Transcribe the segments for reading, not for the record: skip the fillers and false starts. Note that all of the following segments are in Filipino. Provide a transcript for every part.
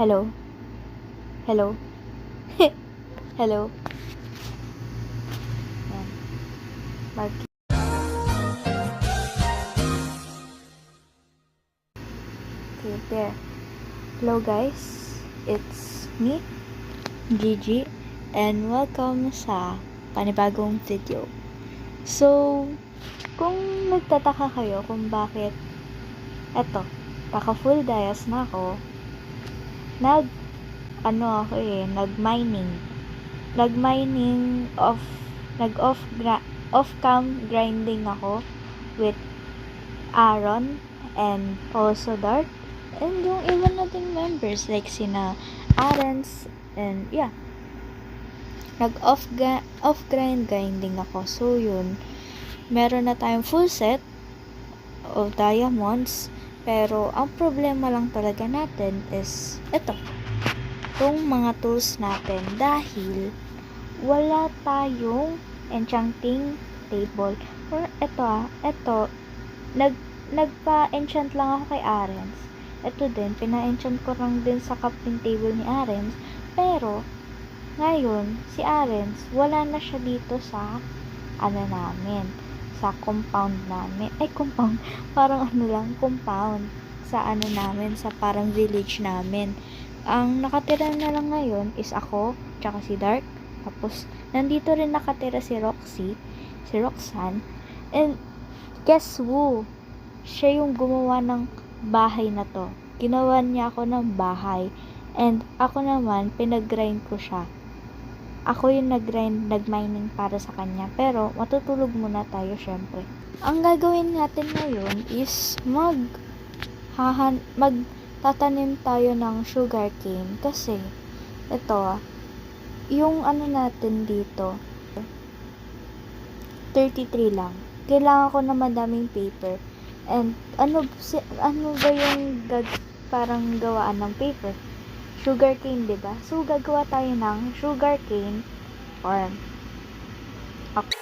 Hello? Hello? Hello? Yan. Mark. Okay, there. Hello guys, it's me, Gigi, and welcome sa panibagong video. So, kung nagtataka kayo kung bakit eto, naka-full dias na ako, nag-mining off-cam grinding ako with Aaron and also Dark and yung iba nating members like sina Arens and yeah, grinding ako. So yun, meron na tayong full set of diamonds, pero ang problema lang talaga natin is itong mga tools natin dahil wala tayong enchanting table. Or nagpa-enchant lang ako kay Arens. Ito din, pina-enchant ko lang din sa crafting table ni Arens. Pero, ngayon, si Arens, wala na siya dito sa, sa compound namin. Compound. Sa namin, sa parang village namin. Ang nakatira na lang ngayon is ako, tsaka si Dark. Tapos, nandito rin nakatira si Roxanne. And, guess who? Siya yung gumawa ng bahay na to. Ginawa niya ako ng bahay. And ako naman, pinag-grind ko siya. Ako yung nag-mining para sa kanya. Pero, matutulog muna tayo syempre. Ang gagawin natin ngayon is magtatanim tayo ng sugarcane. Kasi, yung natin dito, 33 lang. Kailangan ko na madaming paper. And ano ba yung parang gawaan ng paper? Sugarcane, 'di ba? So gagawa tayo ng sugarcane farm. Okay.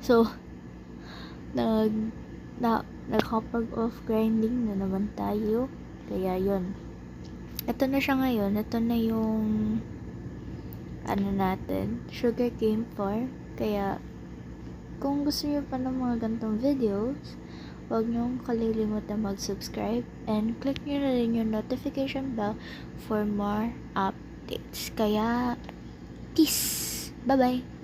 So, nagkapag off grinding na naman tayo. Kaya yon. Ito na siya ngayon. Ito na yung natin, sugar cane farm. Kaya kung gusto niyo pa ng mga ganitong videos, huwag niyong kalilimutan mag-subscribe and click niyo na rin yung notification bell for more updates. Kaya peace! Bye-bye!